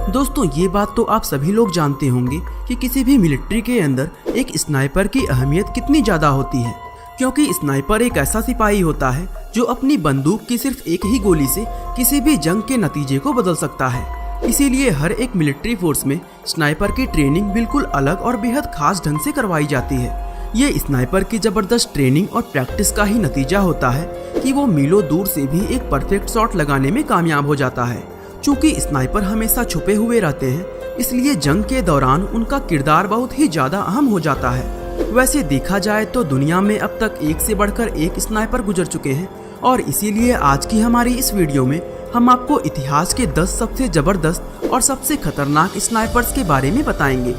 दोस्तों ये बात तो आप सभी लोग जानते होंगे कि किसी भी मिलिट्री के अंदर एक स्नाइपर की अहमियत कितनी ज़्यादा होती है, क्योंकि स्नाइपर एक ऐसा सिपाही होता है जो अपनी बंदूक की सिर्फ एक ही गोली से किसी भी जंग के नतीजे को बदल सकता है। इसीलिए हर एक मिलिट्री फोर्स में स्नाइपर की ट्रेनिंग बिल्कुल अलग और बेहद खास ढंग से करवाई जाती है। ये स्नाइपर की जबरदस्त ट्रेनिंग और प्रैक्टिस का ही नतीजा होता है कि वो मीलों दूर से भी एक परफेक्ट शॉट लगाने में कामयाब हो जाता है। चूँकि स्नाइपर हमेशा छुपे हुए रहते हैं, इसलिए जंग के दौरान उनका किरदार बहुत ही ज़्यादा अहम हो जाता है। वैसे देखा जाए तो दुनिया में अब तक एक से बढ़कर एक स्नाइपर गुजर चुके हैं, और इसीलिए आज की हमारी इस वीडियो में हम आपको इतिहास के 10 सबसे ज़बरदस्त और सबसे खतरनाक स्नाइपर्स के बारे में बताएंगे।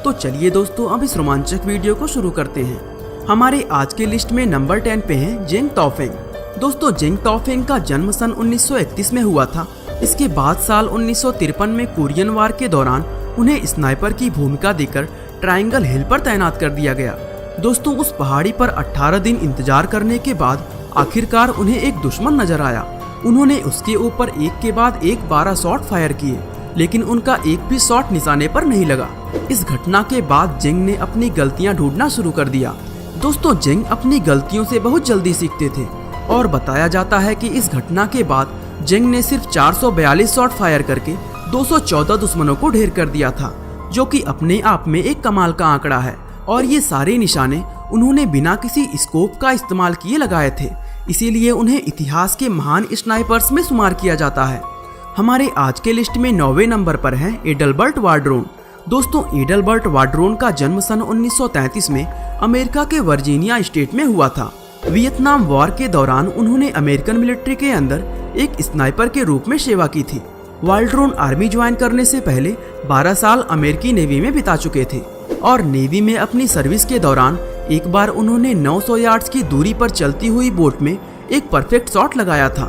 तो चलिए दोस्तों, अब इस रोमांचक वीडियो को शुरू करते हैं। हमारे आज के लिस्ट में नंबर 10 पे है जेंग ताओफेंग। दोस्तों जेंग ताओफेंग का जन्म सन 1931 में हुआ था। इसके बाद साल 1953 में कोरियन वार के दौरान उन्हें स्नाइपर की भूमिका देकर ट्रायंगल हिल पर तैनात कर दिया गया। दोस्तों उस पहाड़ी पर 18 दिन इंतजार करने के बाद आखिरकार उन्हें एक दुश्मन नजर आया। उन्होंने उसके ऊपर एक के बाद एक 12 शॉट फायर किए, लेकिन उनका एक भी शॉट निशाने पर नहीं लगा। इस घटना के बाद जेंग ने अपनी गलतियां ढूंढना शुरू कर दिया। दोस्तों जेंग अपनी गलतियों से बहुत जल्दी सीखते थे, और बताया जाता है कि इस घटना के बाद जेंग ने सिर्फ 442 शॉट फायर करके 214 दुश्मनों को ढेर कर दिया था, जो कि अपने आप में एक कमाल का आंकड़ा है। और ये सारे निशाने उन्होंने बिना किसी स्कोप का इस्तेमाल किए लगाए थे, इसीलिए उन्हें इतिहास के महान स्नाइपर्स में शुमार किया जाता है। हमारे आज के लिस्ट में 9वें नंबर पर है एडलबर्ट वार्ड्रोन। दोस्तों एडलबर्ट वार्ड्रोन का जन्म सन 1933 में अमेरिका के वर्जीनिया स्टेट में हुआ था। वियतनाम वॉर के दौरान उन्होंने अमेरिकन मिलिट्री के अंदर एक स्नाइपर के रूप में सेवा की थी। वार्ड्रोन आर्मी ज्वाइन करने से पहले 12 साल अमेरिकी नेवी में बिता चुके थे, और नेवी में अपनी सर्विस के दौरान एक बार उन्होंने 900 यार्ड्स की दूरी पर चलती हुई बोट में एक परफेक्ट शॉट लगाया था।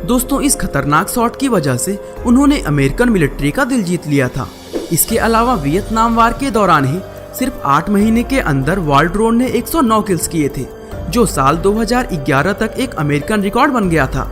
दोस्तों इस खतरनाक शॉट की वजह से उन्होंने अमेरिकन मिलिट्री का दिल जीत लिया था। इसके अलावा वियतनाम वार के दौरान ही सिर्फ 8 महीने के अंदर वार्ड्रोन ने 109 किल्स किए थे, जो साल 2011 तक एक अमेरिकन रिकॉर्ड बन गया था।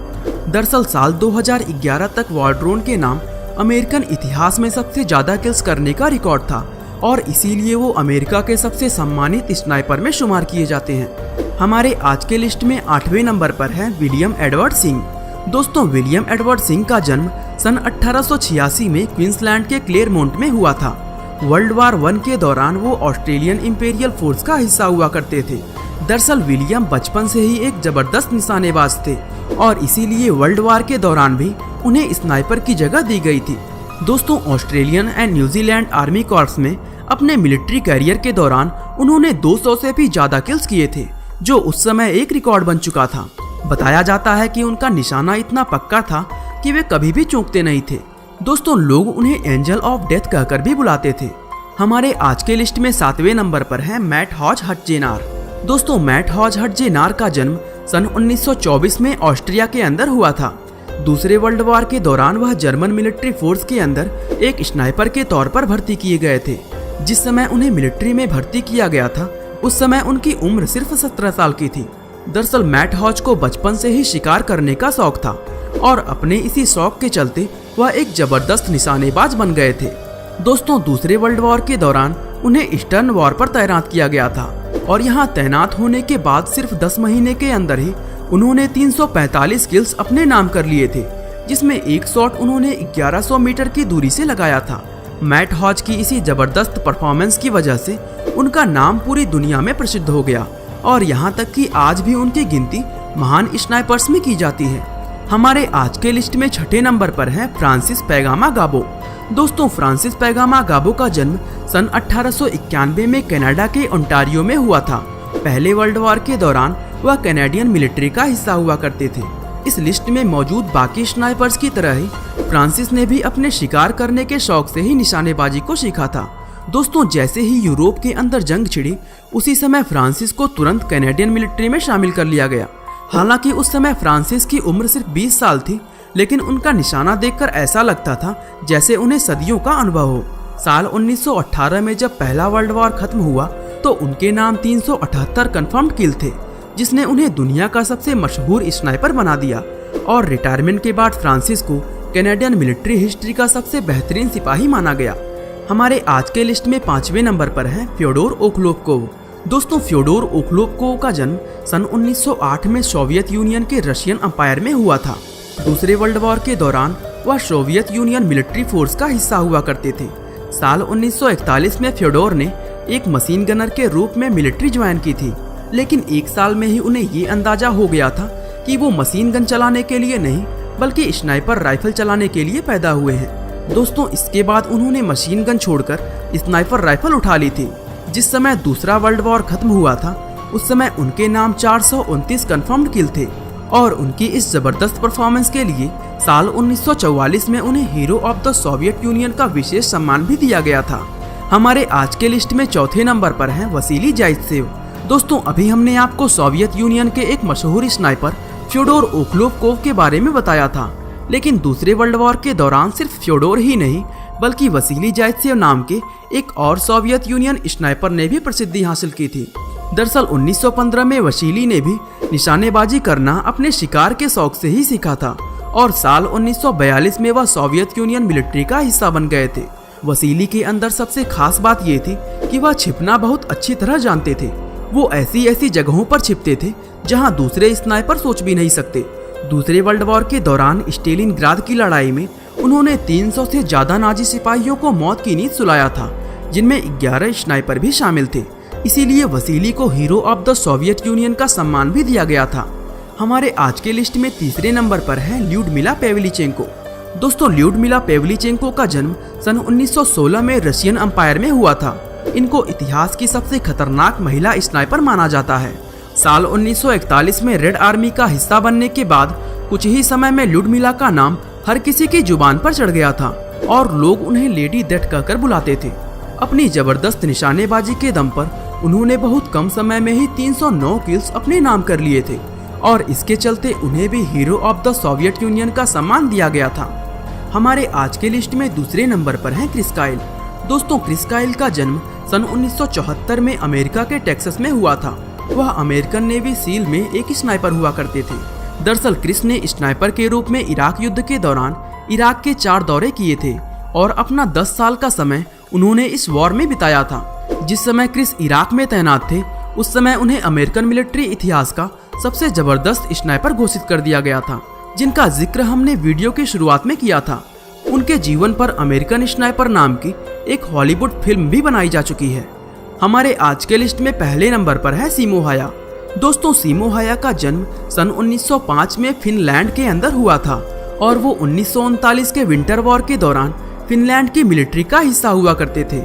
दरअसल साल 2011 तक वार्ड्रोन के नाम अमेरिकन इतिहास में सबसे ज्यादा किल्स करने का रिकॉर्ड था, और इसीलिए वो अमेरिका के सबसे सम्मानित स्नाइपर में शुमार किए जाते हैं। हमारे आज के लिस्ट में 8वें नंबर पर है विलियम एडवर्ड सिंह। दोस्तों विलियम एडवर्ड सिंह का जन्म सन 1886 में क्वींसलैंड के क्लेरमोंट में हुआ था। वर्ल्ड वार 1 के दौरान वो ऑस्ट्रेलियन इंपीरियल फोर्स का हिस्सा हुआ करते थे। दरअसल विलियम बचपन से ही एक जबरदस्त निशानेबाज थे, और इसीलिए वर्ल्ड वार के दौरान भी उन्हें स्नाइपर की जगह दी गई थी। दोस्तों Australian and New Zealand army corps में अपने मिलिट्री करियर के दौरान उन्होंने 200 से भी ज्यादा किल्स किए थे, जो उस समय एक रिकॉर्ड बन चुका था। बताया जाता है कि उनका निशाना इतना पक्का था कि वे कभी भी चूकते नहीं थे। दोस्तों लोग उन्हें एंजल ऑफ डेथ कहकर भी बुलाते थे। हमारे आज के लिस्ट में 7वें नंबर पर है मैट हॉज हटजेनार। दोस्तों मैट हॉज हटजेनार का जन्म सन 1924 में ऑस्ट्रिया के अंदर हुआ था। दूसरे वर्ल्ड वार के दौरान वह जर्मन मिलिट्री फोर्स के अंदर एक स्नाइपर के तौर पर भर्ती किए गए थे। जिस समय उन्हें मिलिट्री में भर्ती किया गया था, उस समय उनकी उम्र सिर्फ 17 साल की थी। दरअसल मैट हॉज को बचपन से ही शिकार करने का शौक था, और अपने इसी शौक के चलते वह एक जबरदस्त निशानेबाज बन गए थे। दोस्तों दूसरे वर्ल्ड वॉर के दौरान उन्हें ईस्टर्न वॉर पर तैनात किया गया था, और यहाँ तैनात होने के बाद सिर्फ 10 महीने के अंदर ही उन्होंने 345 किल्स अपने नाम कर लिए थे, जिसमें एक शॉट उन्होंने 1100 मीटर की दूरी से लगाया था। मैट हॉज की इसी जबरदस्त परफॉर्मेंस की वजह से उनका नाम पूरी दुनिया में प्रसिद्ध हो गया, और यहाँ तक कि आज भी उनकी गिनती महान स्नाइपर्स में की जाती है। हमारे आज के लिस्ट में 6ठे नंबर पर है फ्रांसिस पैगामा गाबो। दोस्तों फ्रांसिस पैगामा गाबो का जन्म सन 1891 में कनाडा के ओंटारियो में हुआ था। पहले वर्ल्ड वार के दौरान वह कैनेडियन मिलिट्री का हिस्सा हुआ करते थे। इस लिस्ट में मौजूद बाकी स्नाइपर्स की तरह ही फ्रांसिस ने भी अपने शिकार करने के शौक से ही निशानेबाजी को सीखा था। दोस्तों जैसे ही यूरोप के अंदर जंग छिड़ी, उसी समय फ्रांसिस को तुरंत कैनेडियन मिलिट्री में शामिल कर लिया गया। हालांकि उस समय फ्रांसिस की उम्र सिर्फ 20 साल थी, लेकिन उनका निशाना देखकर ऐसा लगता था जैसे उन्हें सदियों का अनुभव हो। साल 1918 में जब पहला वर्ल्ड वॉर खत्म हुआ, तो उनके नाम 378 कन्फर्म्ड किल थे, जिसने उन्हें दुनिया का सबसे मशहूर स्नाइपर बना दिया। और रिटायरमेंट के बाद फ्रांसिस को कैनेडियन मिलिट्री हिस्ट्री का सबसे बेहतरीन सिपाही माना गया। हमारे आज के लिस्ट में 5वें नंबर पर है फ्योडोर ओखलोवकोव। दोस्तों, फ्योडोर ओखलोवकोव का जन्म सन 1908 में सोवियत यूनियन के रशियन अंपायर में हुआ था। दूसरे वर्ल्ड वॉर के दौरान वह सोवियत यूनियन मिलिट्री फोर्स का हिस्सा हुआ करते थे। साल 1941 में फ्योडोर ने एक मशीन गनर के रूप में मिलिट्री ज्वाइन की थी, लेकिन एक साल में ही उन्हें ये अंदाजा हो गया था कि वो मशीन गन चलाने के लिए नहीं बल्कि स्नाइपर राइफल चलाने के लिए पैदा हुए हैं। दोस्तों, इसके बाद उन्होंने मशीन गन छोड़कर स्नाइपर राइफल उठा ली थी। जिस समय दूसरा वर्ल्ड वॉर खत्म हुआ था उस समय उनके नाम 429 कंफर्म्ड किल थे और उनकी इस जबरदस्त परफॉर्मेंस के लिए साल 1944 में उन्हें hero of the Soviet union का विशेष सम्मान भी दिया गया था। हमारे आज के लिस्ट में चौथे नंबर पर है वसीली जाइत्सेव। दोस्तों, अभी हमने आपको सोवियत यूनियन के एक मशहूर स्नाइपर फ्योडोर ओखलोवकोव के बारे में बताया था, लेकिन दूसरे वर्ल्ड वॉर के दौरान सिर्फ फ्योडोर ही नहीं बल्कि वसीली जाइत्सेव नाम के एक और सोवियत यूनियन स्नाइपर ने भी प्रसिद्धि हासिल की थी। दरअसल 1915 में वसीली ने भी निशानेबाजी करना अपने शिकार के शौक से ही सीखा था और साल 1942 में वह सोवियत यूनियन मिलिट्री का हिस्सा बन गए थे। वसीली के अंदर सबसे खास बात ये थी कि वह छिपना बहुत अच्छी तरह जानते थे। वो ऐसी ऐसी जगहों पर छिपते थे जहां दूसरे स्नाइपर सोच भी नहीं सकते। दूसरे वर्ल्ड वॉर के दौरान स्टेलिनग्राद की लड़ाई में उन्होंने 300 से ज्यादा नाजी सिपाहियों को मौत की नींद सुलाया था, जिनमें 11 स्नाइपर भी शामिल थे। इसीलिए वसीली को hero of the Soviet union का सम्मान भी दिया गया था। हमारे आज के लिस्ट में तीसरे नंबर पर है ल्यूडमिला पेवलीचेंको। दोस्तों, ल्यूडमिला पेवलीचेंको का जन्म सन 1916 में रशियन अंपायर में हुआ था। इनको इतिहास की सबसे खतरनाक महिला स्नाइपर माना जाता है। साल 1941 में रेड आर्मी का हिस्सा बनने के बाद कुछ ही समय में ल्यूडमिला का नाम हर किसी की जुबान पर चढ़ गया था और लोग उन्हें लेडी डेथ कहकर बुलाते थे। अपनी जबरदस्त निशानेबाजी के दम पर उन्होंने बहुत कम समय में ही 309 किल्स अपने नाम कर लिए थे और इसके चलते उन्हें भी hero of the Soviet union का सम्मान दिया गया था। हमारे आज के लिस्ट में दूसरे नंबर पर है क्रिस काइल। दोस्तों, क्रिस काइल का जन्म सन 1974 में अमेरिका के टेक्सास में हुआ था। वह अमेरिकन नेवी सील में एक स्नाइपर हुआ करते थे। दरअसल क्रिस ने स्नाइपर के रूप में इराक युद्ध के दौरान इराक के 4 दौरे किए थे और अपना 10 साल का समय उन्होंने इस वॉर में बिताया था। जिस समय क्रिस इराक में तैनात थे उस समय उन्हें अमेरिकन मिलिट्री इतिहास का सबसे जबरदस्त स्नाइपर घोषित कर दिया गया था, जिनका जिक्र हमने वीडियो की शुरुआत में किया था। उनके जीवन पर अमेरिकन स्नाइपर नाम की एक हॉलीवुड फिल्म भी बनाई जा चुकी है। हमारे आज के लिस्ट में पहले नंबर पर है सीमो हाया। दोस्तों, सीमो हाया का जन्म सन 1905 में फिनलैंड के अंदर हुआ था और वो 1939 के विंटर वॉर के दौरान फिनलैंड की मिलिट्री का हिस्सा हुआ करते थे।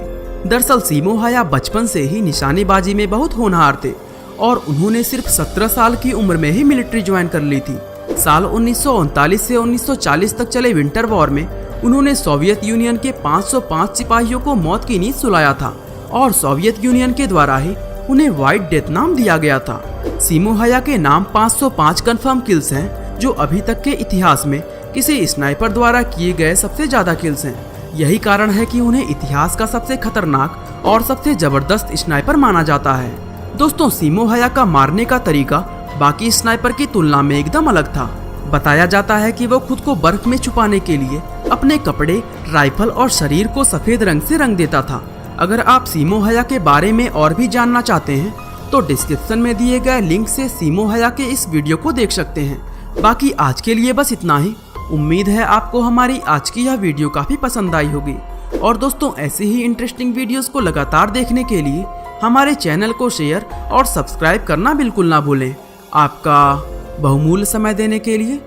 दरअसल सीमो हाया बचपन से ही निशानेबाजी में बहुत होनहार थे और उन्होंने सिर्फ 17 साल की उम्र में ही मिलिट्री ज्वाइन कर ली थी। साल 1939 से 1940 तक चले विंटर वॉर में उन्होंने सोवियत यूनियन के 505 सिपाहियों को मौत की नींद सुलाया था और सोवियत यूनियन के द्वारा ही उन्हें व्हाइट डेथ नाम दिया गया था। सीमो हाया के नाम 505 कंफर्म किल्स हैं, जो अभी तक के इतिहास में किसी स्नाइपर द्वारा किए गए सबसे ज्यादा किल्स हैं। यही कारण है कि उन्हें इतिहास का सबसे खतरनाक और सबसे जबरदस्त स्नाइपर माना जाता है। दोस्तों, सीमो हाया का मारने का तरीका बाकी स्नाइपर की तुलना में एकदम अलग था। बताया जाता है कि वो खुद को बर्फ में छुपाने के लिए अपने कपड़े, राइफल और शरीर को सफेद रंग से रंग देता था। अगर आप सीमो हाया के बारे में और भी जानना चाहते हैं तो डिस्क्रिप्शन में दिए गए लिंक से सीमो हाया के इस वीडियो को देख सकते हैं। बाकी आज के लिए बस इतना ही। उम्मीद है आपको हमारी आज की यह वीडियो काफी पसंद आई होगी और दोस्तों, ऐसे ही इंटरेस्टिंग वीडियोस को लगातार देखने के लिए हमारे चैनल को शेयर और सब्सक्राइब करना बिल्कुल ना भूलें। आपका बहुमूल्य समय देने के लिए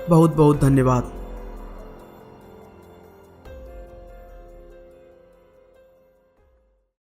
बहुत बहुत धन्यवाद।